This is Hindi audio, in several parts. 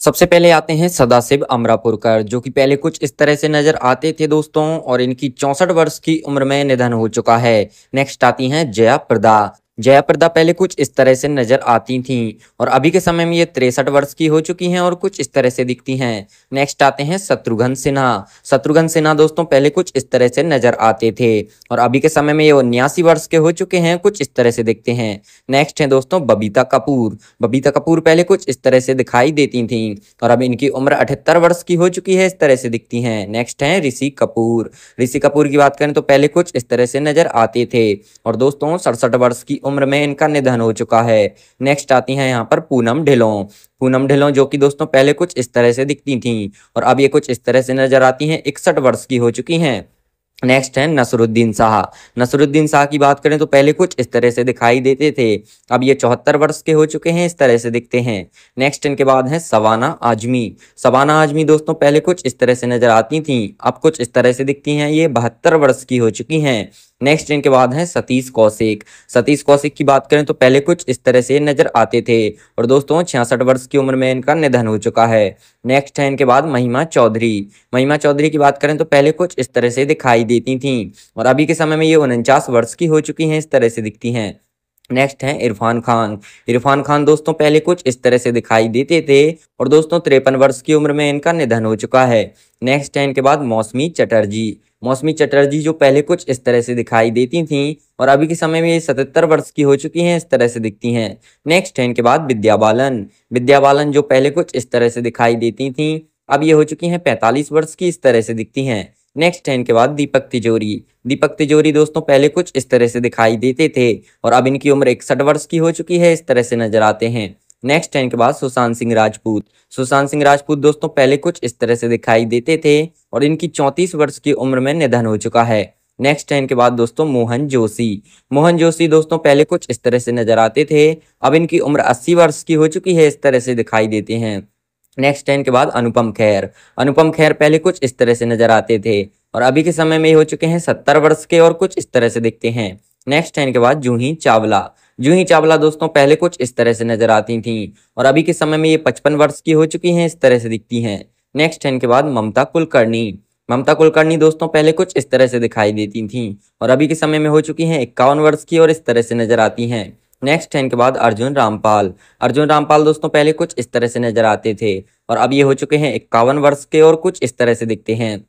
सबसे पहले आते हैं सदाशिव अमरापुरकर, जो कि पहले कुछ इस तरह से नजर आते थे दोस्तों, और इनकी 64 वर्ष की उम्र में निधन हो चुका है। नेक्स्ट आती हैं जया प्रदा। जया प्रदा पहले कुछ इस तरह से नजर आती थीं और अभी के समय में ये 63 वर्ष की हो चुकी हैं और कुछ इस तरह से दिखती हैं। नेक्स्ट आते हैं शत्रुघ्न सिन्हा। शत्रुघ्न सिन्हा दोस्तों पहले कुछ इस तरह से नजर आते थे और अभी के समय में ये 79 वर्ष के हो चुके हैं, कुछ इस तरह से दिखते हैं। नेक्स्ट है दोस्तों बबीता कपूर। बबीता कपूर पहले कुछ इस तरह से दिखाई देती थीं और अब इनकी उम्र 78 वर्ष की हो चुकी है, इस तरह से दिखती हैं। नेक्स्ट है ऋषि कपूर। ऋषि कपूर की बात करें तो पहले कुछ इस तरह से नजर आते थे और दोस्तों 67 वर्ष की उम्र में इनका निधन हो चुका है। नेक्स्ट आती हैं यहाँ पर पूनम ढिल्लों। पूनम ढिल्लों जो कि दोस्तों पहले कुछ इस तरह से दिखती थीं और अब ये कुछ इस तरह से नजर आती हैं, 61 वर्ष की हो चुकी हैं। नेक्स्ट है नसरुद्दीन शाह। नसरुद्दीन शाह की बात करें तो पहले कुछ इस तरह से दिखाई देते थे, अब ये 74 वर्ष के हो चुके हैं, इस तरह से दिखते हैं। नेक्स्ट इनके बाद है शबाना आजमी। शबाना आजमी दोस्तों पहले कुछ इस तरह से नजर आती थी, अब कुछ इस तरह से दिखती हैं, ये 72 वर्ष की हो चुकी हैं। नेक्स्ट इनके बाद है सतीश कौशिक। सतीश कौशिक की बात करें तो पहले कुछ इस तरह से नजर आते थे और दोस्तों 66 वर्ष की उम्र में इनका निधन हो चुका है। नेक्स्ट है इनके बाद महिमा चौधरी। महिमा चौधरी की बात करें तो पहले कुछ इस तरह से दिखाई देती थीं और अभी के समय में ये 49 वर्ष की हो चुकी हैं, इस तरह से दिखती हैं। नेक्स्ट है इरफान खान। इरफान खान दोस्तों पहले कुछ इस तरह से दिखाई देते थे और दोस्तों 53 वर्ष की उम्र में इनका निधन हो चुका है। नेक्स्ट है इनके बाद मौसमी चटर्जी। मौसमी चटर्जी जो पहले कुछ इस तरह से दिखाई देती थीं और अभी के समय में ये 77 वर्ष की हो चुकी हैं, इस तरह से दिखती हैं। नेक्स्ट है इनके बाद विद्या बालन। विद्या बालन जो पहले कुछ इस तरह से दिखाई देती थीं, अब ये हो चुकी हैं 45 वर्ष की, इस तरह से दिखती हैं। नेक्स्ट है इनके बाद दीपक तिजोरी। दीपक तिजोरी दोस्तों पहले कुछ इस तरह से दिखाई देते थे और अब इनकी उम्र 61 वर्ष की हो चुकी है, इस तरह से नजर आते हैं। नेक्स्ट है इनके बाद सुशांत सिंह राजपूत। सुशांत सिंह राजपूत दोस्तों पहले कुछ इस तरह से दिखाई देते थे और इनकी 34 वर्ष की उम्र में निधन हो चुका है। नेक्स्ट है इनके बाद दोस्तों मोहन जोशी। मोहन जोशी दोस्तों पहले कुछ इस तरह से नजर आते थे, अब इनकी उम्र 80 वर्ष की हो चुकी है, इस तरह से दिखाई देते हैं। नेक्स्ट है इनके बाद अनुपम खेर। अनुपम खेर पहले कुछ इस तरह से नजर आते थे और अभी के समय में ये हो चुके हैं 70 वर्ष के और कुछ इस तरह से दिखते हैं। नेक्स्ट है इनके बाद जूही चावला। जूही चावला दोस्तों पहले कुछ इस तरह से नजर आती थीं और अभी के समय में ये 55 वर्ष की हो चुकी हैं, इस तरह से दिखती हैं। नेक्स्ट है इनके बाद ममता कुलकर्णी। ममता कुलकर्णी दोस्तों पहले कुछ इस तरह से दिखाई देती थीं और अभी के समय में हो चुकी हैं 51 वर्ष की और इस तरह से नजर आती हैं। नेक्स्ट है इनके बाद अर्जुन रामपाल। अर्जुन रामपाल दोस्तों पहले कुछ इस तरह से नजर आते थे और अब ये हो चुके हैं 51 वर्ष के और कुछ इस तरह से दिखते हैं।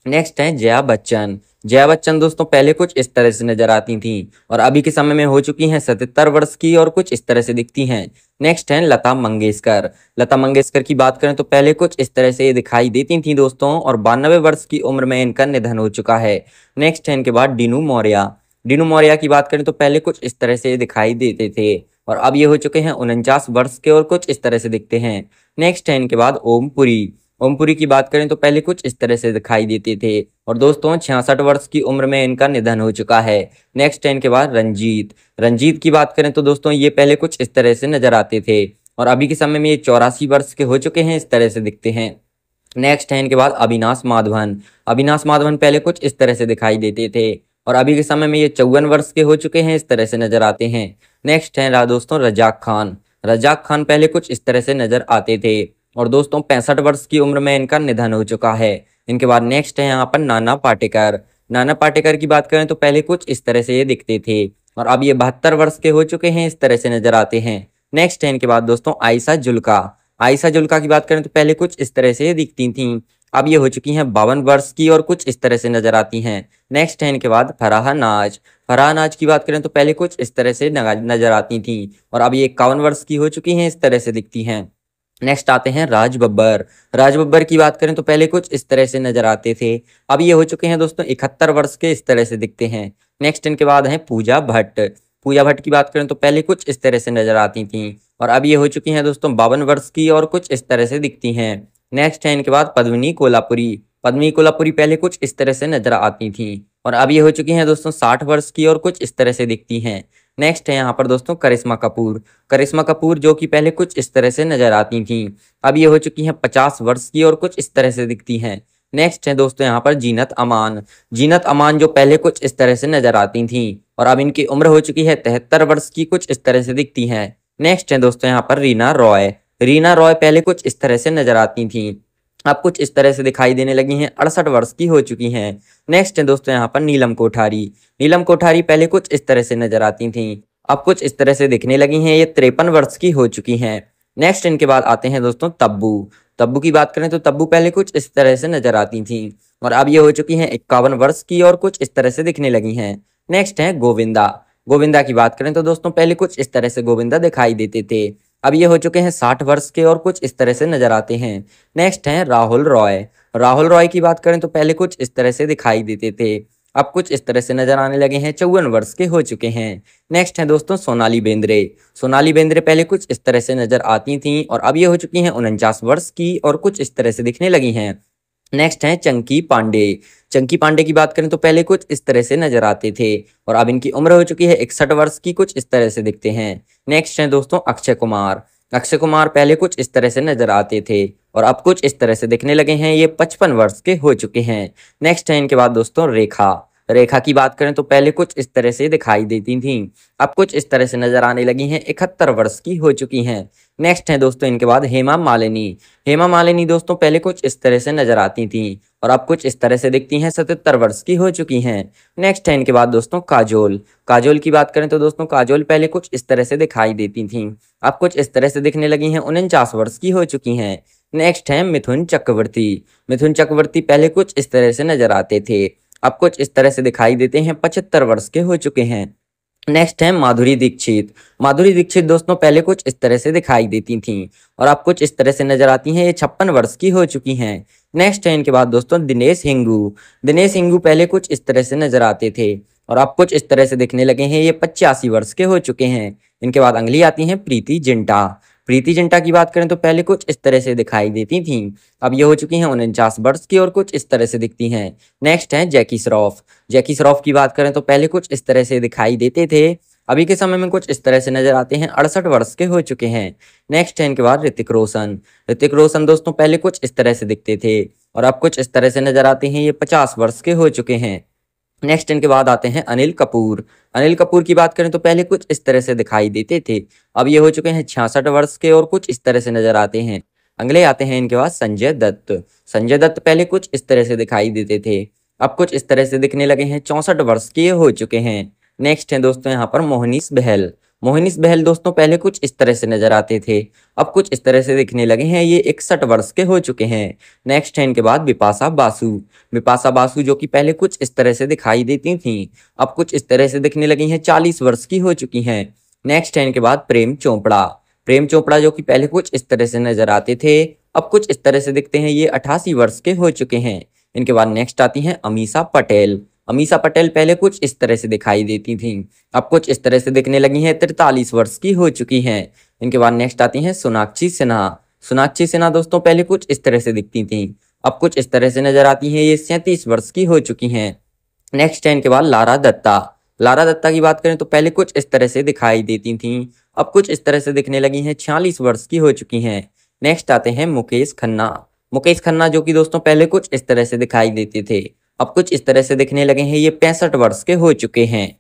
नेक्स्ट है जया बच्चन। जया बच्चन दोस्तों पहले कुछ इस तरह से नजर आती थीं और अभी के समय में हो चुकी हैं 77 वर्ष की और कुछ इस तरह से दिखती हैं। नेक्स्ट है लता मंगेशकर। लता मंगेशकर की बात करें तो पहले कुछ इस तरह से ये दिखाई देती थी दोस्तों और 92 वर्ष की उम्र में इनका निधन हो चुका है। नेक्स्ट है इनके बाद डीनू मौर्य। डीनू मौर्य की बात करें तो पहले कुछ इस तरह से दिखाई देते थे और अब ये हो चुके हैं 49 वर्ष के और कुछ इस तरह से दिखते हैं। नेक्स्ट है इनके बाद ओमपुरी। ओमपुरी की बात करें तो पहले कुछ इस तरह से दिखाई देते थे और दोस्तों 66 वर्ष की उम्र में इनका निधन हो चुका है। नेक्स्ट है इनके बाद रंजीत। रंजीत की बात करें तो दोस्तों ये पहले कुछ इस तरह से नजर आते थे और अभी के समय में ये 84 वर्ष के हो चुके हैं, इस तरह से दिखते हैं। नेक्स्ट है इनके बाद अविनाश माधवन। अविनाश माधवन पहले कुछ इस तरह से दिखाई देते थे और अभी के समय में ये 54 वर्ष के हो चुके हैं, इस तरह से नजर आते हैं। नेक्स्ट है दोस्तों रजाक खान। रजाक खान पहले कुछ इस तरह से नजर आते थे और दोस्तों 65 वर्ष की उम्र में इनका निधन हो चुका है। इनके बाद नेक्स्ट है यहाँ पर नाना पाटेकर। नाना पाटेकर की बात करें तो पहले कुछ इस तरह से ये दिखते थे और अब ये 72 वर्ष के हो चुके हैं, इस तरह से नजर आते हैं। नेक्स्ट है इनके बाद दोस्तों आयशा जुल्का। आयशा जुल्का की बात करें तो पहले कुछ इस तरह से ये दिखती थीं, अब ये हो चुकी हैं 52 वर्ष की और कुछ इस तरह से नजर आती हैं। नेक्स्ट है इनके बाद फराह नाज। फराह नाज की बात करें तो पहले कुछ इस तरह से नजर आती थी और अब ये 51 वर्ष की हो चुकी हैं, इस तरह से दिखती हैं। नेक्स्ट आते हैं राज बब्बर। राज बब्बर की बात करें तो पहले कुछ इस तरह से नजर आते थे, अब ये हो चुके हैं दोस्तों 71 वर्ष के, इस तरह से दिखते हैं। नेक्स्ट इनके बाद है पूजा भट्ट। पूजा भट्ट की बात करें तो पहले कुछ इस तरह से नजर आती थी और अब ये हो चुकी हैं दोस्तों 52 वर्ष की और कुछ इस तरह से दिखती हैं। नेक्स्ट है इनके बाद पद्मिनी कोल्हापुरी। पद्मिनी कोल्हापुरी पहले कुछ इस तरह से नजर आती थी और अब ये हो चुकी हैं दोस्तों 60 वर्ष की और कुछ इस तरह से दिखती हैं। नेक्स्ट है यहाँ पर दोस्तों करिश्मा कपूर। करिश्मा कपूर जो कि पहले कुछ इस तरह से नजर आती थी, अब ये हो चुकी हैं 50 वर्ष की और कुछ इस तरह से दिखती हैं। नेक्स्ट है दोस्तों यहाँ पर जीनत अमान। जीनत अमान जो पहले कुछ इस तरह से नजर आती थी और अब इनकी उम्र हो चुकी है 73 वर्ष की, कुछ इस तरह से दिखती हैं। नेक्स्ट है दोस्तों यहाँ पर रीना रॉय। रीना रॉय पहले कुछ इस तरह से नजर आती थी, अब कुछ इस तरह से दिखाई देने लगी हैं, 68 वर्ष की हो चुकी हैं। नेक्स्ट है दोस्तों यहाँ पर नीलम कोठारी। नीलम कोठारी पहले कुछ इस तरह से नजर आती थी, अब कुछ इस तरह से दिखने लगी हैं, ये 53 वर्ष की हो चुकी हैं। नेक्स्ट इनके बाद आते हैं दोस्तों तब्बू। तब्बू की बात करें तो तब्बू पहले कुछ इस तरह से नजर आती थी और अब ये हो चुकी हैं 51 वर्ष की और कुछ इस तरह से दिखने लगी हैं। नेक्स्ट है गोविंदा। गोविंदा की बात करें तो दोस्तों पहले कुछ इस तरह से गोविंदा दिखाई देते थे, अब ये हो चुके हैं 60 वर्ष के और कुछ इस तरह से नजर आते हैं। नेक्स्ट है राहुल रॉय। राहुल रॉय की बात करें तो पहले कुछ इस तरह से दिखाई देते थे, अब कुछ इस तरह से नजर आने लगे हैं, 54 वर्ष के हो चुके हैं। नेक्स्ट है दोस्तों सोनाली बेंद्रे। सोनाली बेंद्रे पहले कुछ इस तरह से नजर आती थी और अब ये हो चुकी हैं 49 वर्ष की और कुछ इस तरह से दिखने लगी हैं। नेक्स्ट है चंकी पांडे। चंकी पांडे की बात करें तो पहले कुछ इस तरह से नजर आते थे और अब इनकी उम्र हो चुकी है 61 वर्ष की, कुछ इस तरह से दिखते हैं। नेक्स्ट है दोस्तों अक्षय कुमार। अक्षय कुमार पहले कुछ इस तरह से नजर आते थे और अब कुछ इस तरह से दिखने लगे हैं, ये 55 वर्ष के हो चुके हैं। नेक्स्ट है इनके बाद दोस्तों रेखा। रेखा की बात करें तो पहले कुछ इस तरह से दिखाई देती थी, अब कुछ इस तरह से नजर आने लगी हैं, 71 वर्ष की हो चुकी हैं। नेक्स्ट है दोस्तों इनके बाद हेमा मालिनी। हेमा मालिनी दोस्तों पहले कुछ इस तरह से नजर आती थी और अब कुछ इस तरह से दिखती हैं, 77 वर्ष की हो चुकी हैं। नेक्स्ट है इनके बाद दोस्तों काजोल। काजोल की बात करें तो दोस्तों काजोल पहले कुछ इस तरह से दिखाई देती थी, अब कुछ इस तरह से दिखने लगी हैं, 49 वर्ष की हो चुकी हैं। नेक्स्ट है मिथुन चक्रवर्ती। मिथुन चक्रवर्ती पहले कुछ इस तरह से नजर आते थे, अब कुछ इस तरह से दिखाई देते हैं, 75 वर्ष के हो चुके हैं। नेक्स्ट है माधुरी दीक्षित। माधुरी दीक्षित दोस्तों पहले कुछ इस तरह से दिखाई देती थीं और अब कुछ इस तरह से नजर आती हैं, ये 56 वर्ष की हो चुकी हैं। नेक्स्ट है इनके बाद दोस्तों दिनेश हिंगू। दिनेश हिंगू पहले कुछ इस तरह से नजर आते थे और अब कुछ इस तरह से दिखने लगे हैं, ये 85 वर्ष के हो चुके हैं। इनके बाद अगली आती हैं प्रीति जिंटा। प्रीति जिंटा की बात करें तो पहले कुछ इस तरह से दिखाई देती थी, अब ये हो चुकी हैं 49 वर्ष की और कुछ इस तरह से दिखती हैं। नेक्स्ट है जैकी श्रॉफ। जैकी श्रॉफ की बात करें तो पहले कुछ इस तरह से दिखाई देते थे, अभी के समय में कुछ इस तरह से नजर आते हैं, 68 वर्ष के हो चुके हैं। नेक्स्ट है इनके बाद ऋतिक रोशन। ऋतिक रोशन दोस्तों पहले कुछ इस तरह से दिखते थे और अब कुछ इस तरह से नजर आते हैं, ये 50 वर्ष के हो चुके हैं। नेक्स्ट इनके बाद आते हैं अनिल कपूर। अनिल कपूर की बात करें तो पहले कुछ इस तरह से दिखाई देते थे, अब ये हो चुके हैं 66 वर्ष के और कुछ इस तरह से नजर आते हैं। अगले आते हैं इनके बाद संजय दत्त। संजय दत्त पहले कुछ इस तरह से दिखाई देते थे, अब कुछ इस तरह से दिखने लगे हैं, 64 वर्ष के हो चुके हैं। नेक्स्ट है दोस्तों यहाँ पर मोहनीश बहल। मोहनीश बहल दोस्तों पहले कुछ इस तरह से नजर आते थे, अब कुछ इस तरह से दिखने लगे हैं, ये 61 वर्ष के हो चुके हैं। नेक्स्ट है इनके बाद बिपाशा बासु। बिपाशा बासु जो कि पहले कुछ इस तरह से दिखाई देती थी, अब कुछ इस तरह से दिखने लगी हैं, 40 वर्ष की हो चुकी हैं। नेक्स्ट है इनके बाद प्रेम चोपड़ा। प्रेम चोपड़ा जो कि पहले कुछ इस तरह से नजर आते थे, अब कुछ इस तरह से दिखते हैं, ये 88 वर्ष के हो चुके हैं। इनके बाद नेक्स्ट आती हैं अमीषा पटेल। अमीषा पटेल पहले कुछ इस तरह से दिखाई देती थी, अब कुछ इस तरह से दिखने लगी हैं, 43 वर्ष की हो चुकी हैं। इनके बाद नेक्स्ट आती हैं सोनाक्षी सिन्हा। सोनाक्षी सिन्हा दोस्तों पहले कुछ इस तरह से दिखती थी, अब कुछ इस तरह से नजर आती हैं, ये 37 वर्ष की हो चुकी हैं। नेक्स्ट है इनके बाद लारा दत्ता। लारा दत्ता की बात करें तो पहले कुछ इस तरह से दिखाई देती थी, अब कुछ इस तरह से दिखने लगी हैं, 46 वर्ष की हो चुकी हैं। नेक्स्ट आते हैं मुकेश खन्ना। मुकेश खन्ना जो कि दोस्तों पहले कुछ इस तरह से दिखाई देते थे, अब कुछ इस तरह से दिखने लगे हैं, ये 65 वर्ष के हो चुके हैं।